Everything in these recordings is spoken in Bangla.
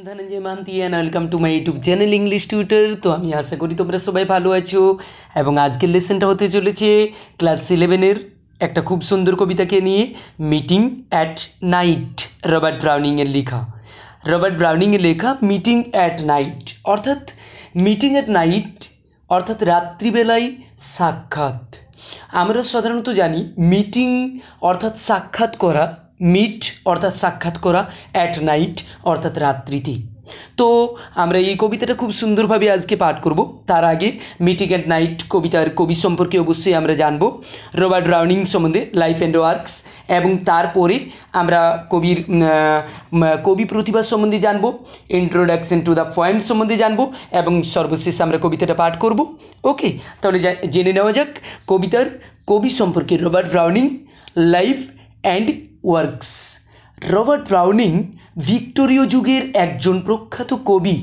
ধনঞ্জয় মান্তি and welcome to my YouTube channel English tutor. তো আমি আশা করি তোমরা সবাই ভালো আছো এবং আজকের লেসনটা হতে চলেছে ক্লাস 11-এর একটা খুব সুন্দর কবিতাকে নিয়ে, মিটিং অ্যাট নাইট, রবার্ট ব্রাউনিংয়ের লেখা। রবার্ট ব্রাউনিংয়ের লেখা মিটিং অ্যাট নাইট অর্থাৎ মিটিং অ্যাট নাইট অর্থাৎ রাত্রিবেলায় সাক্ষাৎ। আমরা সাধারণত জানি মিটিং অর্থাৎ সাক্ষাৎ করা, মিট অর্থাৎ সাক্ষাৎ করা, অ্যাট নাইট অর্থাৎ রাত্রিতে। তো আমরা এই কবিতাটা খুব সুন্দরভাবে আজকে পাঠ করব। তার আগে মিটিং অ্যাট নাইট কবিতার কবি সম্পর্কে অবশ্যই আমরা জানব, রবার্ট ব্রাউনিং সম্বন্ধে, লাইফ অ্যান্ড ওয়ার্কস, এবং তারপরে আমরা কবি প্রতিভা সম্বন্ধে জানব, ইন্ট্রোডাকশন টু দ্য পয়েম সম্বন্ধে জানব এবং সর্বশেষ আমরা কবিতাটা পাঠ করব। ওকে, তাহলে জেনে নেওয়া যাক কবিতার কবি সম্পর্কে। Robert Browning, life and works. Robert Browning ভিক্টোরীয় যুগের একজন প্রখ্যাত কবি।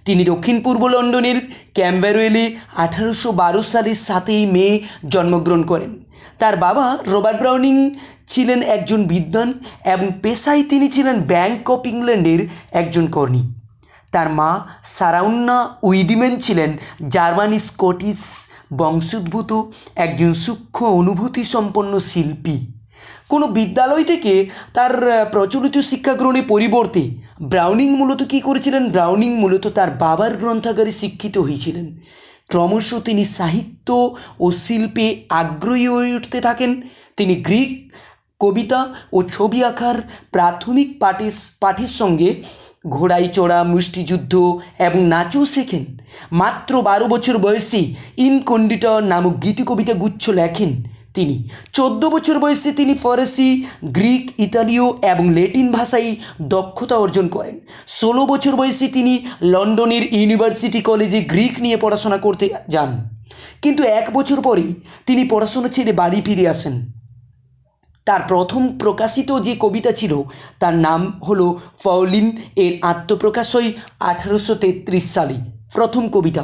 তিনি দক্ষিণ পূর্ব লন্ডনের ক্যাম্বারওয়েলে 1812 সালের 7ই মে জন্মগ্রহণ করেন। তার বাবা রবার্ট ব্রাউনিং ছিলেন একজন বিদ্বান এবং পেশায় তিনি ছিলেন ব্যাংক অফ ইংল্যান্ডের একজন কর্মী। তার মা সারাউন্না উইডিম্যান ছিলেন জার্মান স্কটিশ বংশোদ্ভূত একজন সূক্ষ্ম অনুভূতি সম্পন্ন শিল্পী। কোনো বিদ্যালয় থেকে তার প্রচলিত শিক্ষা গ্রহণের পরিবর্তে ব্রাউনিং মূলত কী করেছিলেন? ব্রাউনিং মূলত তার বাবার গ্রন্থাগারে শিক্ষিত হয়েছিলেন। ক্রমশ তিনি সাহিত্য ও শিল্পে আগ্রহী হয়ে উঠতে থাকেন। তিনি গ্রিক কবিতা ও ছবি আঁকার প্রাথমিক পাঠের সঙ্গে ঘোড়ায় চড়া, মুষ্টিযুদ্ধ এবং নাচও শেখেন। মাত্র 12 বছর বয়সে ইনকন্ডিটা নামক গীতিকবিতা গুচ্ছ লেখেন তিনি। 14 বছর বয়সে তিনি ফরাসি, গ্রিক, ইতালীয় এবং ল্যাটিন ভাষায় দক্ষতা অর্জন করেন। 16 বছর বয়সে তিনি লন্ডনের ইউনিভার্সিটি কলেজে গ্রিক নিয়ে পড়াশোনা করতে যান, কিন্তু 1 বছর পরেই তিনি পড়াশোনা ছেড়ে বাড়ি ফিরে আসেন। তার প্রথম প্রকাশিত যে কবিতা ছিল তার নাম হলো পাউলিন। এর আত্মপ্রকাশ হয় 1833 সালে, প্রথম কবিতা।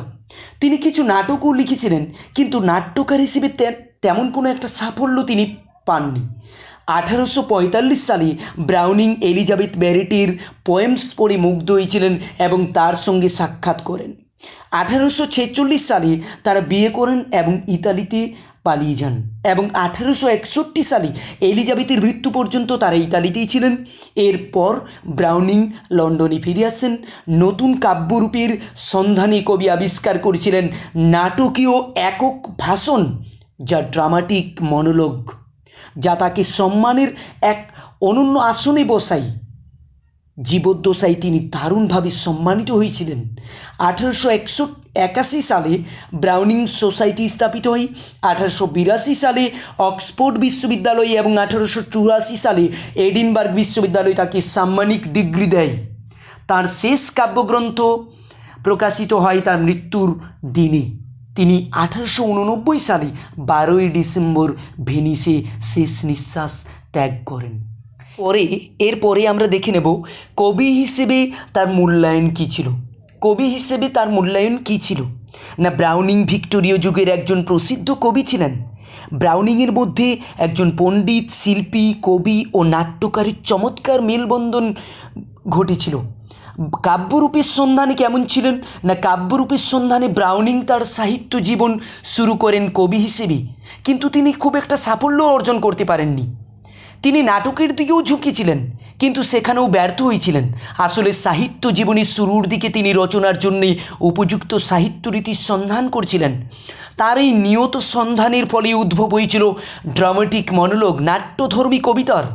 তিনি কিছু নাটকও লিখেছিলেন, কিন্তু নাট্যকার হিসেবে তেমন কোনো একটা সাফল্য তিনি পাননি। 1845 সালে ব্রাউনিং এলিজাবেথ ব্যারেটের পোয়েমস পড়ে মুগ্ধ হয়েছিলেন এবং তার সঙ্গে সাক্ষাৎ করেন। 1846 সালে তারা বিয়ে করেন এবং ইতালিতে পালিয়ে যান এবং 1861 সালে এলিজাবেথের মৃত্যু পর্যন্ত তারা ইতালিতেই ছিলেন। এরপর ব্রাউনিং লন্ডনে ফিরে আসেন। নতুন কাব্যরূপের সন্ধানে কবি আবিষ্কার করেছিলেন নাটকীয় একক ভাষণ, যা ড্রামাটিক মনোলগ, যা তাকে সম্মানের এক অনন্য আসনে বসায়। জীবদ্দশায় তিনি দারুণভাবে সম্মানিত হয়েছিলেন। 1881 সালে ব্রাউনিং সোসাইটি স্থাপিত হয়। 1882 সালে অক্সফোর্ড বিশ্ববিদ্যালয় এবং 1884 সালে এডিনবার্গ বিশ্ববিদ্যালয় তাকে সাম্মানিক ডিগ্রি দেয়। তার শেষ কাব্যগ্রন্থ প্রকাশিত হয় তার মৃত্যুর দিনে। তিনি 1889 সালে 12ই ডিসেম্বর ভেনিসে শেষ নিঃশ্বাস ত্যাগ করেন। এরপরে আমরা দেখে নেব কবি হিসেবে তার মূল্যায়ন কী ছিল। কবি হিসেবে তার মূল্যায়ন কী ছিল না, ব্রাউনিং ভিক্টোরীয় যুগের একজন প্রসিদ্ধ কবি ছিলেন। ব্রাউনিংয়ের মধ্যে একজন পণ্ডিত, শিল্পী, কবি ও নাট্যকারের চমৎকার মেলবন্ধন ঘটেছিল। কাব্যরূপের সন্ধানে কেমন ছিলেন না, কাব্যরূপের সন্ধানে ব্রাউনিং তার সাহিত্য জীবন শুরু করেন কবি হিসেবে, কিন্তু তিনি খুব একটা সাফল্য অর্জন করতে পারেননি। তিনি নাটকের দিকেও ঝুঁকেছিলেন, কিন্তু সেখানেও ব্যর্থ হয়েছিলেন। আসলে সাহিত্য জীবনের শুরুর দিকে তিনি রচনার জন্যে উপযুক্ত সাহিত্য রীতির সন্ধান করছিলেন। তার এই নিয়ত সন্ধানের ফলে উদ্ভব হয়েছিল ড্রামাটিক মনোলগ, নাট্যধর্মী কবিতার।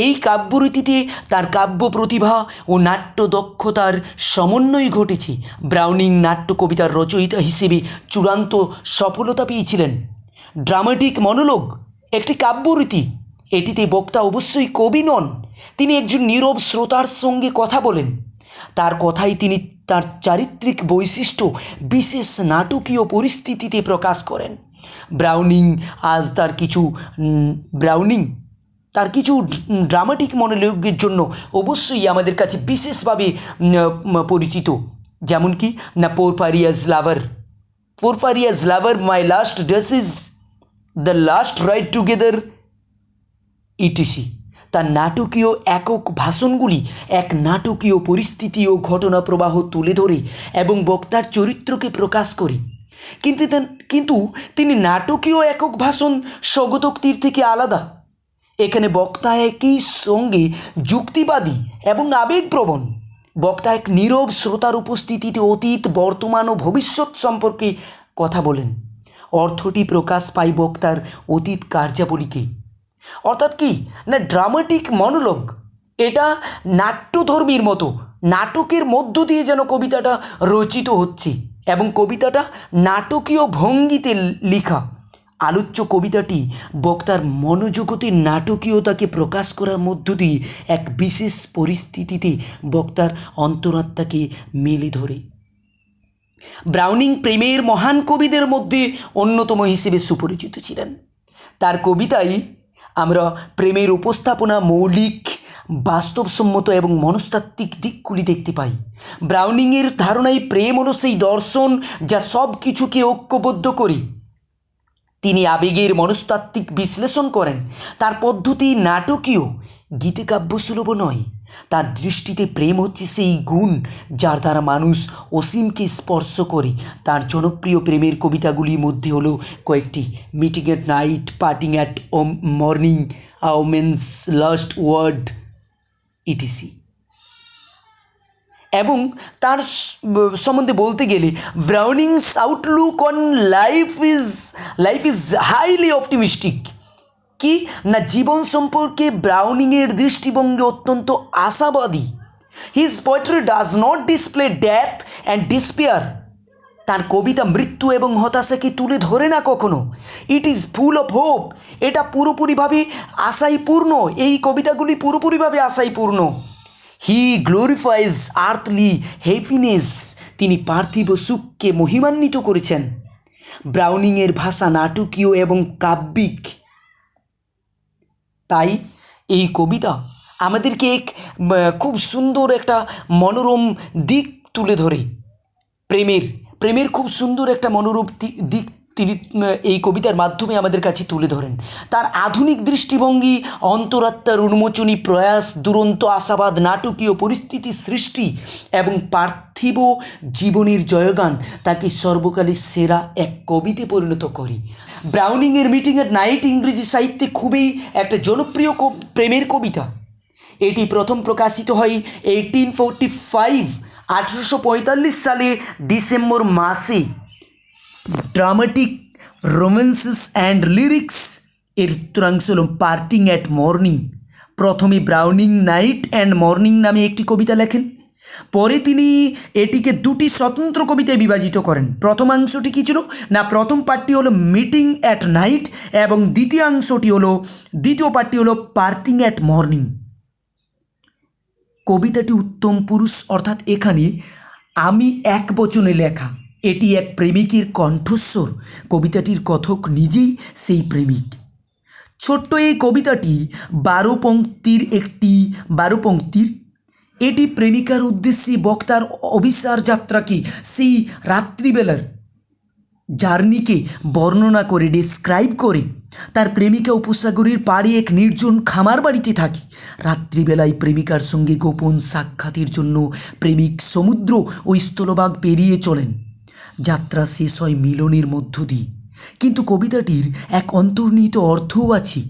এই কাব্যরীতিতে তার কাব্য প্রতিভা ও নাট্য দক্ষতার সমন্বয় ঘটেছে। ব্রাউনিং নাট্য কবিতার রচয়িতা হিসেবে চূড়ান্ত সফলতা পেয়েছিলেন। ড্রামাটিক মনোলগ একটি কাব্যরীতি। এটিতে বক্তা অবশ্যই কবি নন, তিনি একজন নীরব শ্রোতার সঙ্গে কথা বলেন। তার কথাই তিনি তার চারিত্রিক বৈশিষ্ট্য বিশেষ নাটকীয় পরিস্থিতিতে প্রকাশ করেন। ব্রাউনিং তার কিছু ড্রামাটিক মনোলগের জন্য অবশ্যই আমাদের কাছে বিশেষভাবে পরিচিত, যেমন কি না Porphyria's lover, my last duchess, the last ride together, etc. তার নাটকীয় একক ভাষণগুলি এক নাটকীয় পরিস্থিতি ও ঘটনা প্রবাহ তুলে ধরে এবং বক্তার চরিত্রকে প্রকাশ করে। কিন্তু তিনি নাটকীয় একক ভাষণ স্বগতোক্তির থেকে আলাদা। এখানে বক্তা একই সঙ্গে যুক্তিবাদী এবং আবেগপ্রবণ। বক্তা এক নীরব শ্রোতার উপস্থিতিতে অতীত, বর্তমান ও ভবিষ্যৎ সম্পর্কে কথা বলেন। অর্থটি প্রকাশ পায় বক্তার অতীত কার্যাবলীকে। অর্থাৎ কি না, ড্রামাটিক মনোলগ, এটা নাট্যধর্মীর মতো নাটকের মধ্য দিয়ে যেন কবিতাটা রচিত হচ্ছে এবং কবিতাটা নাটকীয় ভঙ্গিতে লেখা। আলোচ্য কবিতাটি বক্তার মনোজগতের নাটকীয়তাকে প্রকাশ করার মধ্য দিয়ে এক বিশেষ পরিস্থিতিতে বক্তার অন্তরাত্মাকে মেলে ধরে। ব্রাউনিং প্রেমের মহান কবিদের মধ্যে অন্যতম হিসেবে সুপরিচিত ছিলেন। তার কবিতায় আমরা প্রেমের উপস্থাপনা মৌলিক, বাস্তবসম্মত এবং মনস্তাত্ত্বিক দিকগুলি দেখতে পাই। ব্রাউনিংয়ের ধারণায় প্রেম হলো সেই দর্শন যা সব কিছুকে ঐক্যবদ্ধ করে। তিনি আবেগের মনস্তাত্ত্বিক বিশ্লেষণ করেন। তার পদ্ধতি নাটকীয়, গীতিকাব্যসুলভ নয়। তার দৃষ্টিতে প্রেম হচ্ছে সেই গুণ যার দ্বারা মানুষ অসীমকে স্পর্শ করে। তার জনপ্রিয় প্রেমের কবিতাগুলির মধ্যে হলো কয়েকটি: meeting at night, parting at morning, a woman's last word, ETC. এবং তার সম্বন্ধে বলতে গেলে Browning's outlook on life is highly optimistic. কি না, জীবন সম্পর্কে ব্রাউনিংয়ের দৃষ্টিভঙ্গি অত্যন্ত আশাবাদী। His poetry does not display death and despair. তার কবিতা মৃত্যু এবং হতাশাকে তুলে ধরে না কখনো। It is full of hope. এটা পুরোপুরিভাবে আশায় পূর্ণ। এই কবিতাগুলি পুরোপুরিভাবে আশায় পূর্ণ। He glorifies earthly happiness. তিনি পার্থিব সুখকে মহিমান্বিত করেছেন। ব্রাউনিংয়ের ভাষা নাটকীয় এবং কাব্যিক। তাই এই কবিতা আমাদেরকে এক খুব সুন্দর একটা মনোরম দিক তুলে ধরে। প্রেমের খুব সুন্দর একটা মনোরম দিক তিনি এই কবিতার মাধ্যমে আমাদের কাছে তুলে ধরেন। তার আধুনিক দৃষ্টিভঙ্গি, অন্তরাত্মার উন্মোচনী প্রয়াস, দুরন্ত আশাবাদ, নাটকীয় পরিস্থিতি সৃষ্টি এবং পার্থিব জীবনের জয়গান তাকে সর্বকালের সেরা এক কবিতে পরিণত করে। ব্রাউনিংয়ের মিটিং অ্যাট নাইট ইংরেজি সাহিত্যে খুবই একটা জনপ্রিয় প্রেমের কবিতা। এটি প্রথম প্রকাশিত হয় 1845 সালে ডিসেম্বর মাসে। ড্রামাটিক রোম্যান্সেস অ্যান্ড লিরিক্স এর উত্তরাংশ হল পার্টিং অ্যাট মর্নিং। প্রথমে ব্রাউনিং নাইট অ্যান্ড মর্নিং নামে একটি কবিতা লেখেন। পরে তিনি এটিকে দুটি স্বতন্ত্র কবিতায় বিভাজিত করেন। প্রথমাংশটি কী ছিল না, প্রথম পার্টটি হলো মিটিং অ্যাট নাইট এবং দ্বিতীয় পার্টটি হলো পার্টিং অ্যাট মর্নিং। কবিতাটি উত্তম পুরুষ, অর্থাৎ এখানে আমি এক বচনে লেখা। এটি এক প্রেমিকের কণ্ঠস্বর। কবিতাটির কথক নিজেই সেই প্রেমিক। ছোট্ট এই কবিতাটি 12 পংক্তির। এটি প্রেমিকার উদ্দেশ্যে বক্তার অভিসার যাত্রাকে, সেই রাত্রিবেলার জার্নিকে বর্ণনা করে, ডেসক্রাইব করে। তার প্রেমিকা উপসাগরের পাড়ে এক নির্জন খামার বাড়িতে থাকে। রাত্রিবেলায় প্রেমিকার সঙ্গে গোপন সাক্ষাতের জন্য প্রেমিক সমুদ্র ও স্থলভাগ পেরিয়ে চলেন। যাত্রা শেষ হয় মিলনের মধ্য দিয়ে। কিন্তু কবিতাটির এক অন্তর্নিহিত অর্থও আছে।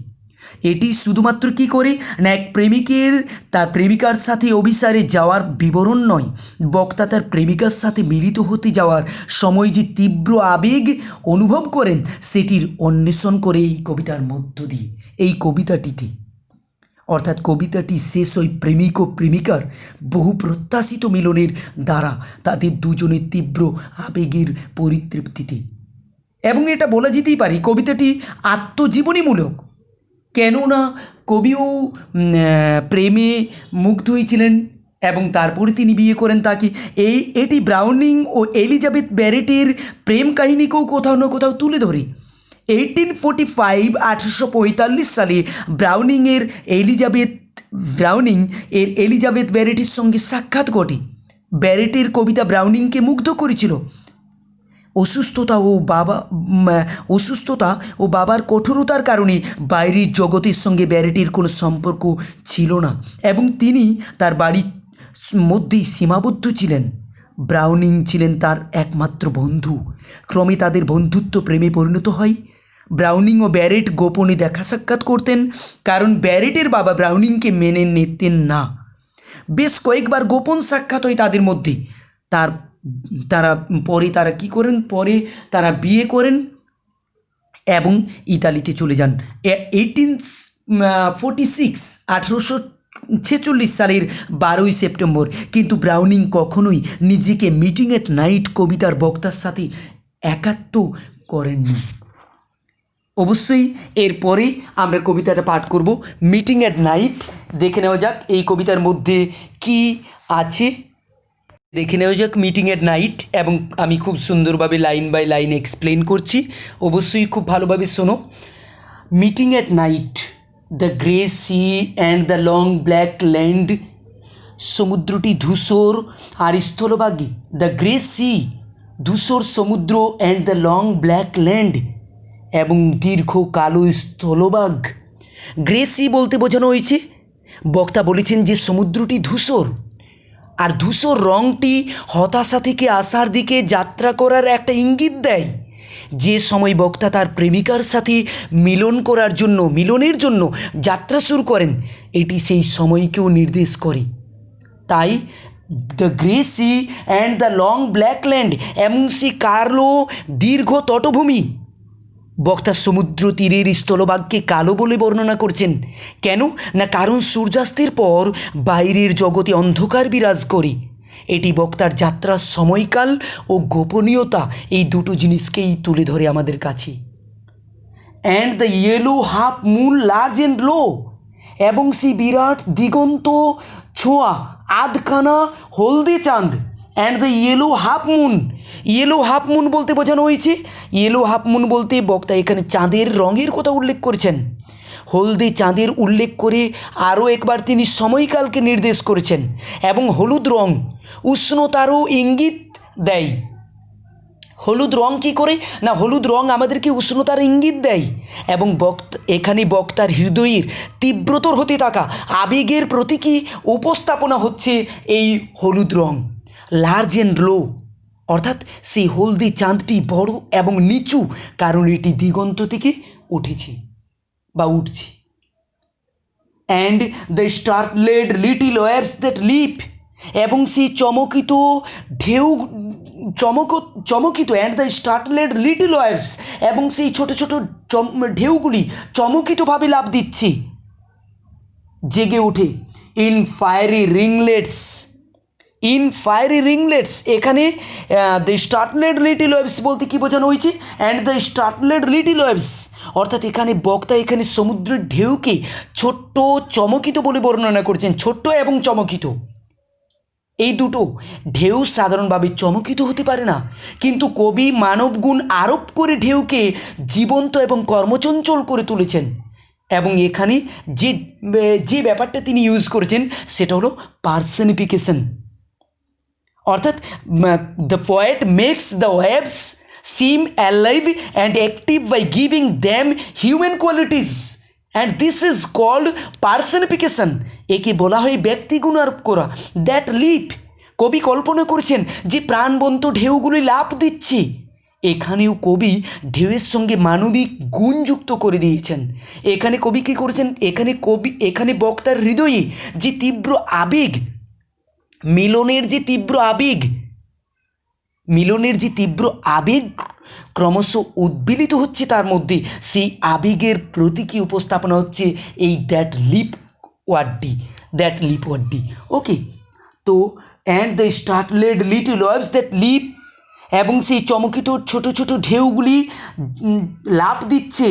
এটি শুধুমাত্র কী করে না, এক প্রেমিকের তার প্রেমিকার সাথে অভিসারে যাওয়ার বিবরণ নয়। বক্তা তার প্রেমিকার সাথে মিলিত হতে যাওয়ার সময় যে তীব্র আবেগ অনুভব করেন সেটির অন্বেষণ করে এই কবিতার মধ্য দিয়ে, এই কবিতাটিতে। অর্থাৎ কবিতাটি শেষ হয় প্রেমিক ও প্রেমিকার বহু প্রত্যাশিত মিলনের দ্বারা, তাদের দুজনের তীব্র আবেগের পরিতৃপ্তিতে। এবং এটা বলা যেতেই পারে কবিতাটি আত্মজীবনীমূলক। কেননা কবিও প্রেমে মুগ্ধ হয়েছিলেন এবং তারপরে তিনি বিয়ে করেন তাকে। এটি ব্রাউনিং ও এলিজাবেথ ব্যারেটের প্রেম কাহিনীকেও কোথাও না কোথাও তুলে ধরে। 1845 সালে ব্রাউনিং এর এলিজাবেথ ব্যারেটের সঙ্গে সাক্ষাৎ ঘটে। ব্যারেটের কবিতা ব্রাউনিংকে মুগ্ধ করেছিল। অসুস্থতা ও বাবা অসুস্থতা ও বাবার কঠোরতার কারণে বাইরের জগতের সঙ্গে ব্যারেটের কোনো সম্পর্ক ছিল না এবং তিনি তার বাড়ির মধ্যেই সীমাবদ্ধ ছিলেন। ব্রাউনিং ছিলেন তার একমাত্র বন্ধু। ক্রমে তাদের বন্ধুত্ব প্রেমে পরিণত হয়। ব্রাউনিং ও ব্যারেট গোপনে দেখা সাক্ষাৎ করতেন, কারণ ব্যারেটের বাবা ব্রাউনিংকে মেনে নিতেন না। বেশ কয়েকবার গোপন সাক্ষাৎ হয় তাদের মধ্যে। তারা কি করেন, পরে তারা বিয়ে করেন এবং ইতালিতে চলে যান 1846 সালের 12ই সেপ্টেম্বর। কিন্তু ব্রাউনিং কখনোই নিজেকে মিটিং এট নাইট কবিতার বক্তার সাথে একাত্ম করেননি। অবশ্যই এরপরে আমরা কবিতাটা পাঠ করব, মিটিং এট নাইট। দেখে নেওয়া যাক এই কবিতার মধ্যে কি আছে। দেখে নেওয়া যাক মিটিং এট নাইট, এবং আমি খুব সুন্দরভাবে লাইন বাই লাইন এক্সপ্লেন করছি, অবশ্যই খুব ভালোভাবে শোনো। Meeting at night, the grey sea and the long black land. সমুদ্রটি ধূসর আর স্থলভাগী। দ্য গ্রে সি, ধূসর সমুদ্র, and the long black land, এবং দীর্ঘ কালো স্থলভাগ। গ্রে সি বলতে বোঝানো হয়েছে, বক্তা বলেছেন যে সমুদ্রটি ধূসর, আর ধূসর রঙটি হতাশা থেকে আশার দিকে যাত্রা করার একটা ইঙ্গিত দেয়। যে সময় বক্তা তার প্রেমিকার সাথে মিলনের জন্য যাত্রা শুরু করেন, এটি সেই সময়কেও নির্দেশ করে। তাই the grey sea and the long black land, এবং সেই কালো দীর্ঘ তটভূমি। বক্তা সমুদ্র তীরের স্থলভাগকে কালো বলে বর্ণনা করছেন। কেন না, কারণ সূর্যাস্তের পর বাইরের জগতে অন্ধকার বিরাজ করে। এটি বক্তার যাত্রার সময়কাল ও গোপনীয়তা, এই দুটো জিনিসকেই তুলে ধরে আমাদের কাছে। And the yellow half moon large and low, এবং সেই বিরাট দিগন্ত ছোঁয়া আধখানা হলদে চাঁদ। And the yellow half moon, yellow half moon বলতে বোঝানো হয়েছে, ইয়েলো হাফ মুন বলতে বক্তা এখানে চাঁদের রঙের কথা উল্লেখ করেছেন। হলদে চাঁদের উল্লেখ করে আরও একবার তিনি সময়কালকে নির্দেশ করেছেন, এবং হলুদ রং উষ্ণতারও ইঙ্গিত দেয়। হলুদ রং কী করে না, হলুদ রং আমাদেরকে উষ্ণতার ইঙ্গিত দেয়, এবং এখানে বক্তার হৃদয়ের তীব্রতর হতে থাকা আবেগের প্রতীকী উপস্থাপনা হচ্ছে এই হলুদ রং। লার্জ অ্যান্ড লো, অর্থাৎ সেই হলদে চাঁদটি বড় এবং নিচু, কারণ এটি দিগন্ত থেকে উঠেছে বা উঠছে। And the startled little waves that leap, এবং সেই চমকিত and the startled little waves, এবং সেই ছোট ছোট ঢেউগুলি চমকিতভাবে লাফ দিচ্ছে, জেগে ওঠে। ইন ফায়ারি রিংলেটস, এখানে দ্য স্টার্টলেড লিটিল ওয়েভস বলতে কী বোঝানো হয়েছে, and the startled little waves, অর্থাৎ এখানে বক্তা এখানে সমুদ্রের ঢেউকে ছোট্ট চমকিত বলে বর্ণনা করছেন। ছোট্ট এবং চমকিত, এই দুটো ঢেউ সাধারণভাবে চমকিত হতে পারে না, কিন্তু কবি মানবগুণ আরোপ করে ঢেউকে জীবন্ত এবং কর্মচঞ্চল করে তুলেছেন। এবং এখানে যে ব্যাপারটা তিনি ইউজ করেছেন সেটা হলো পার্সনিফিকেশন, অর্থাৎ the poet makes the waves seem alive and active by giving them human qualities, and this is called personification. একে বলা হয় ব্যক্তিগুণ আরোপ করা। দ্যাট লিপ, কবি কল্পনা করছেন যে প্রাণবন্ত ঢেউগুলি লাফ দিচ্ছে। এখানেও কবি ঢেউয়ের সঙ্গে মানবিক গুণ যুক্ত করে দিয়েছেন। এখানে কবি কী করেছেন, এখানে বক্তার হৃদয়ে যে তীব্র আবেগ, মিলনের যে তীব্র আবেগ ক্রমশ উদ্বেলিত হচ্ছে তার মধ্যে, সেই আবেগের প্রতীকী উপস্থাপনা হচ্ছে এই দ্যাট লিপ ওয়ার্ডটি। ওকে, তো and the startled little waves that leap, এবং সেই চমকিত ছোট ছোট ঢেউগুলি লাফ দিচ্ছে।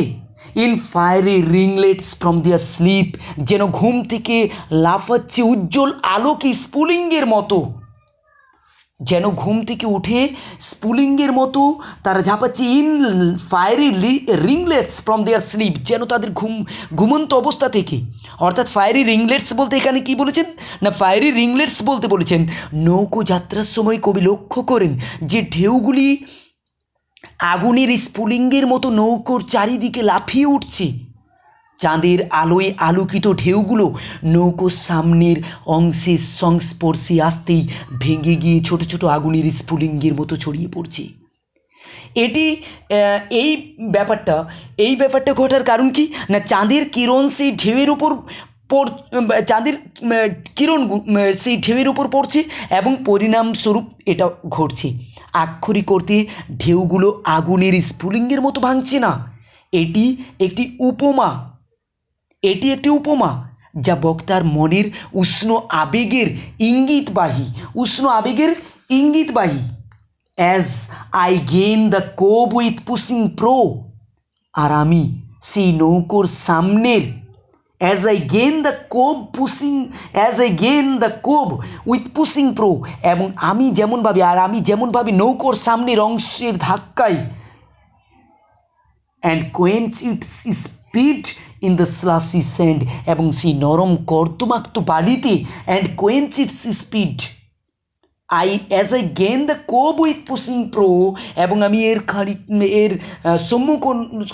In fiery ringlets from their sleep, যেন ঘুম থেকে লাফাচ্ছে উজ্জ্বল আলোকে স্ফুলিঙ্গের মতো, যেন ঘুম থেকে উঠে স্ফুলিঙ্গের মতো তারা ঝাঁপাচ্ছে। In fiery ringlets from their sleep, যেন তাদের ঘুমন্ত অবস্থা থেকে, অর্থাৎ ফায়ারি রিংলেটস বলতে এখানে কি বলেছেন না, ফায়ারি রিংলেটস বলতে বলেছেন নৌকো যাত্রার সময় কবি লক্ষ্য করেন যে ঢেউগুলি আগুনের স্ফুলিঙ্গের মতো নৌকোর চারিদিকে লাফিয়ে উঠছে। চাঁদের আলোয় আলোকিত ঢেউগুলো নৌকোর সামনের অংশের সংস্পর্শে আসতেই ভেঙে গিয়ে ছোট ছোট আগুনের স্ফুলিঙ্গের মতো ছড়িয়ে পড়ছে। এটি এই ব্যাপারটা ঘটার কারণ কি না, চাঁদের কিরণ সেই ঢেউয়ের উপর চাঁদের কিরণ সেই ঢেউয়ের উপর পড়ছে এবং পরিণামস্বরূপ এটা ঘটছে। আক্ষরিক অর্থে ঢেউগুলো আগুনের স্ফুলিঙ্গের মতো ভাঙছে না, এটি একটি উপমা। এটি একটি উপমা যা বক্তার মনের উষ্ণ আবেগের ইঙ্গিতবাহী। As I gain the cove with pushing prow, আর আমি সেই নৌকোর সামনের as I gain the cove with pushing prow, এবং আমি যেমনভাবে নৌকোর সামনের অংশের ধাক্কায় and quench its speed in the slushy sand, এবং সেই নরম কর্দমাক্ত বালিতে and quench its speed as I gain the cove with pushing prow, এবং আমি এর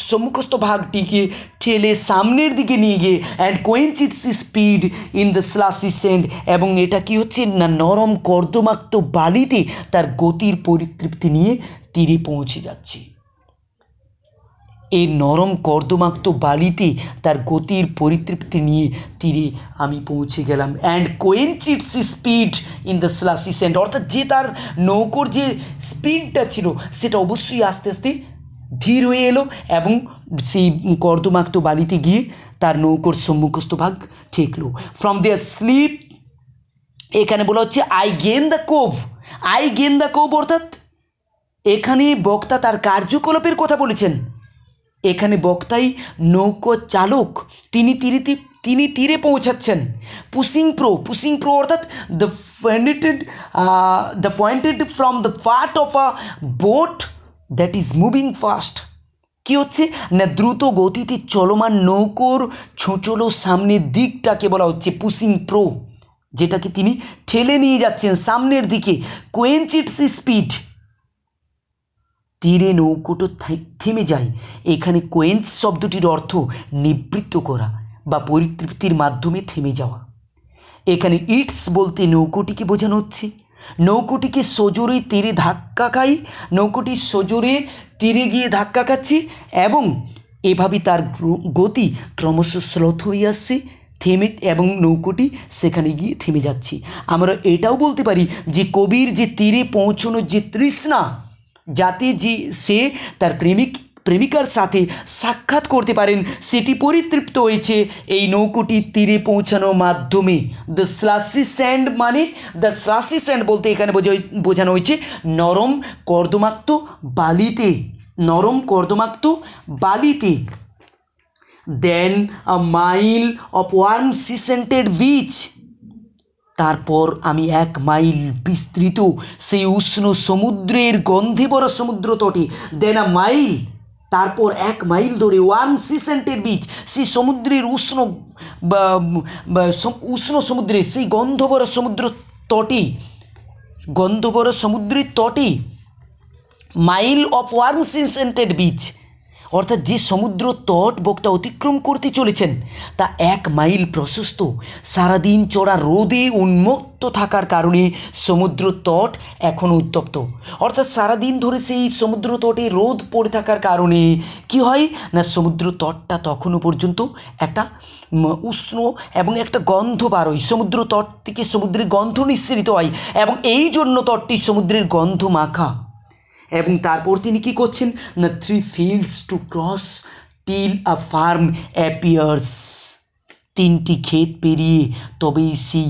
সম্মুখস্থ ভাগটিকে ঠেলে সামনের দিকে নিয়ে গিয়ে and quench its speed in the slushy sand, এবং এটা কি হচ্ছে না, নরম কর্দমাক্ত বালিতে তার গতির পরিতৃপ্তি নিয়ে তীরে পৌঁছে যাচ্ছে। এই নরম কর্দমাক্ত বালিতে তার গতির পরিতৃপ্তি নিয়ে তীরে আমি পৌঁছে গেলাম। And quench its speed in the slushy sand, অর্থাৎ যে তার নৌকোর যে স্পিডটা ছিল সেটা অবশ্যই আস্তে আস্তে ধীর হয়ে এলো এবং সেই কর্দমাক্ত বালিতে গিয়ে তার নৌকোর সম্মুখস্থ ভাগ ঠেকলো। ফ্রম দেয়ার স্লিপ, এখানে বলা হচ্ছে আই গেইন দ্য কোভ, অর্থাৎ এখানে বক্তা তার কার্যকলাপের কথা বলেছেন। এখানে বক্তাই নৌকো চালক, তিনি তীরে পৌঁছাচ্ছেন। পুশিং প্রো অর্থাৎ the pointed from the part of a boat that is moving fast. কি হচ্ছে না, দ্রুত গতিতে চলমান নৌকোর ছোঁচলো সামনের দিকটাকে বলা হচ্ছে পুশিং প্রো, যেটাকে তিনি ঠেলে নিয়ে যাচ্ছেন সামনের দিকে। কোয়েঞ্চ ইটস স্পিড, তীরে নৌকোটো থেমে যায়। এখানে কোয়েঞ্চ শব্দটির অর্থ নিবৃত্ত করা বা পরিতৃপ্তির মাধ্যমে থেমে যাওয়া। এখানে ইটস বলতে নৌকোটিকে বোঝানো হচ্ছে। নৌকোটি সজোরে তীরে গিয়ে ধাক্কা খাচ্ছে এবং এভাবে তার গতি ক্রমশ শ্লথ হয়ে আসছে এবং নৌকোটি সেখানে গিয়ে থেমে যাচ্ছে। আমরা এটাও বলতে পারি যে কবির যে তীরে পৌঁছানোর যে তৃষ্ণা, যাতে যে সে তার প্রেমিকার সাথে সাক্ষাৎ করতে পারেন, সেটি পরিতৃপ্ত হয়েছে এই নৌকোটির তীরে পৌঁছানোর মাধ্যমে। দ্য স্লাসি স্যান্ড বলতে এখানে বোঝানো হয়েছে নরম কর্দমাক্ত বালিতে। Then a mile of warm sea scented beach, তারপর আমি 1 মাইল বিস্তৃত সেই উষ্ণ সমুদ্রের গন্ধে ভরা সমুদ্র তটে। দেন আ মাইল, তারপর 1 মাইল ধরে ওয়ার্ম সি সেন্টেড বিচ, সেই সমুদ্রের উষ্ণ সমুদ্রে সেই গন্ধ ভরা সমুদ্রের তটে mile of warm sea scented beach, অর্থাৎ যে সমুদ্র তট বক্তা অতিক্রম করতে চলেছেন তা 1 মাইল প্রশস্ত। সারাদিন চড়া রোদে উন্মত্ত থাকার কারণে সমুদ্র তট এখনও উত্তপ্ত, অর্থাৎ সারাদিন ধরে সেই সমুদ্র তটে রোদ পড়ে থাকার কারণে কি হয় না, সমুদ্র তটটা তখনও পর্যন্ত একটা উষ্ণ এবং একটা গন্ধ বার হয়। সমুদ্র তট থেকে সমুদ্রের গন্ধ নিঃসৃত হয় এবং এই জন্য তটটি সমুদ্রের গন্ধ মাখা। এবং তারপর তিনি কি করছেন না, 3 fields to cross till a farm appears, 3টি ক্ষেত পেরিয়ে তবেই সেই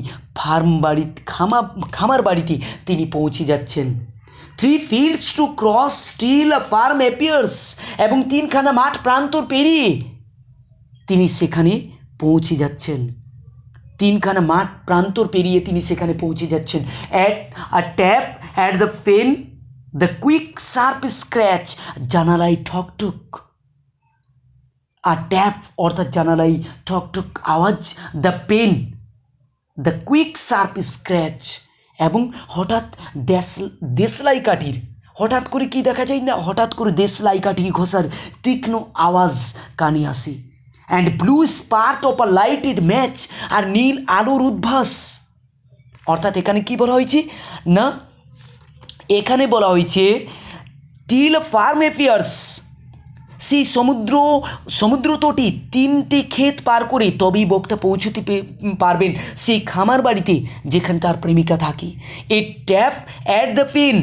খামার বাড়িতে তিনি পৌঁছে যাচ্ছেন। 3 fields to cross till a farm appears, এবং 3খানা মাঠ প্রান্তর পেরিয়ে তিনি সেখানে পৌঁছে যাচ্ছেন। 3খানা মাঠ প্রান্তর পেরিয়ে তিনি সেখানে পৌঁছে যাচ্ছেন। At a tap at the pane, the quick sharp scratch, জানালায় ঠকঠক। আর ট্যাপ অর্থাৎ জানালায় ঠকঠক আওয়াজ, the pane, the quick sharp scratch, এবং হঠাৎ দেশলাই কাঠির হঠাৎ করে কি দেখা যায় না, হঠাৎ করে দেশলাই কাঠি ঘষার তীক্ষ্ণ আওয়াজ কানে আসে। And blue spurt of a lighted match, আর নীল আলোর উদ্ভাস। অর্থাৎ এখানে কি বলা হয়েছে না, এখানে বলা হয়েছে টিল ফার্ম অ্যাপিয়ার্স, সেই সমুদ্র তটে 3টে ক্ষেত পার করে তবেই বক্তা পৌঁছতে পারবেন সেই খামার বাড়িতে যেখানে তার প্রেমিকা থাকে। এ ট্যাপ অ্যাট দ্য পেন,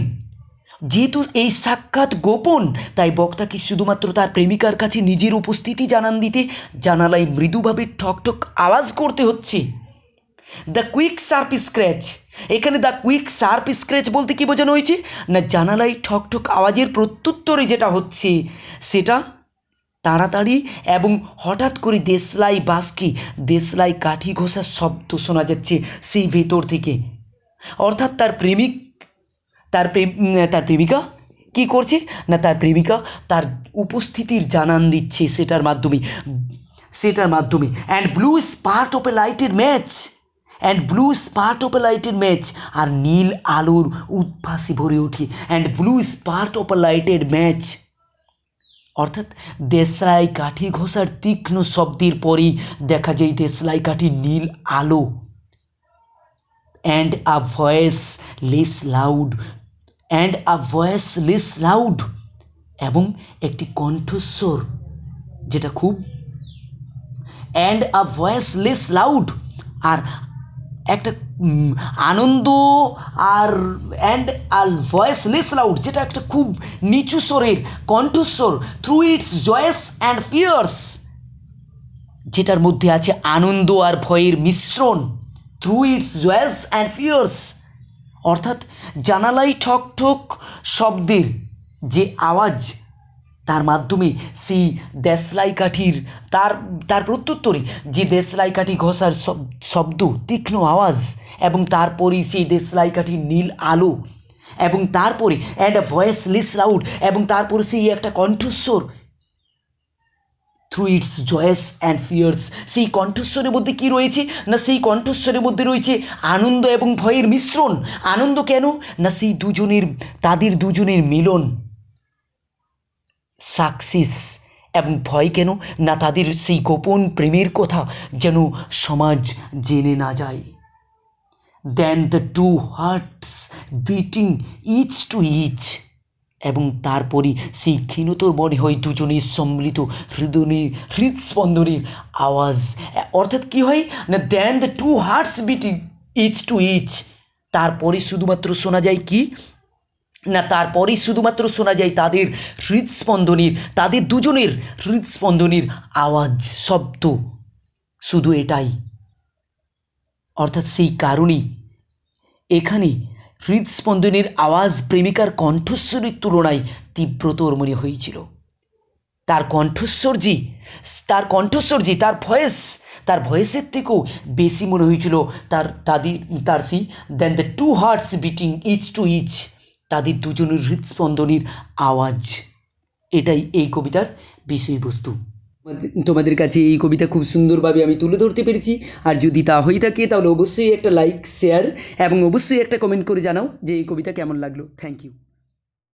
যেহেতু এই সাক্ষাৎ গোপন, তাই বক্তাকে শুধুমাত্র তার প্রেমিকার কাছে নিজের উপস্থিতি জানান দিতে জানালায় মৃদুভাবে ঠকঠক আওয়াজ করতে হচ্ছে। দ্য কুইক শার্প স্ক্র্যাচ, এখানে দ্য কুইক শার্প স্ক্র্যাচ বলতে কি বোঝানো হয়েছে না, জানালায় ঠকঠক আওয়াজের প্রত্যুত্তরে যেটা হচ্ছে সেটা তাড়াতাড়ি এবং হঠাৎ করে দেশলাই কাঠি ঘষার শব্দ শোনা যাচ্ছে সেই ভেতর থেকে। অর্থাৎ তার প্রেমিকা কি করছে না, তার প্রেমিকা তার উপস্থিতির জানান দিচ্ছে সেটার মাধ্যমে। And blue spurt of a lighted match, আর নীল আলোর উদ্ভাসে ভরে ওঠে। And blue spurt of a lighted match, অর্থাৎ দেশলাই কাঠি ঘষার তীক্ষ্ণ শব্দের পরেই দেখা যায় দেশলাই কাঠি নীল আলো। And a voice less loud, এবং একটি কণ্ঠস্বর যেটা খুব, and a voice less loud, আর একটা আনন্দ, আর and a voice less loud, যেটা একটা খুব নিচু স্বরের কণ্ঠস্বর, through its joys and fears, যেটার মধ্যে আছে আনন্দ আর ভয়ের মিশ্রণ। Through its joys and fears, অর্থাৎ জানালায় ঠক ঠক শব্দের যে আওয়াজ, তার মাধ্যমে সেই দেশলাই কাঠির তার প্রত্যুত্তরে যে দেশলাই কাঠি ঘষার শব্দ, তীক্ষ্ণ আওয়াজ, এবং তারপরেই সেই দেশলাই কাঠির নীল আলো, এবং তারপরে and a voice less loud, এবং তারপরে সেই একটা কণ্ঠস্বর, through its joys and fears. সেই কণ্ঠস্বরের মধ্যে কি রয়েছে না, সেই কণ্ঠস্বরের মধ্যে রয়েছে আনন্দ এবং ভয়ের মিশ্রণ। আনন্দ কেন না, তাদের দুজনের মিলন সাকসেস, এবং ভয় কেন না, তাদের সেই গোপন প্রেমের কথা যেন সমাজ জেনে না যায়। Then the two hearts beating each to each, এবং তারপরে সেই ক্ষীণতর মনে হয় দুজনের সম্মিলিত হৃদস্পন্দনের আওয়াজ। অর্থাৎ কি হয় না, then the two hearts beating each to each, তারপরে শুধুমাত্র শোনা যায় কি না, তারপরেই শুধুমাত্র শোনা যায় তাদের দুজনের হৃদস্পন্দনের আওয়াজ, শব্দ, শুধু এটাই। অর্থাৎ সেই কারণেই এখানে হৃদস্পন্দনের আওয়াজ প্রেমিকার কণ্ঠস্বরের তুলনায় তীব্রতর মনে হয়েছিল। তার ভয়েসের থেকেও বেশি মনে হয়েছিল তার সেই then the two hearts beating each to each, তাদের দুজনের হৃদস্পন্দনের আওয়াজ। এটাই এই কবিতার বিষয়বস্তু। তোমাদের কাছে এই কবিতা খুব সুন্দরভাবে আমি তুলে ধরতে পেরেছি, আর যদি তা হয়ে থাকে তাহলে অবশ্যই একটা লাইক, শেয়ার এবং অবশ্যই একটা কমেন্ট করে জানাও যে এই কবিতা কেমন লাগলো। Thank you.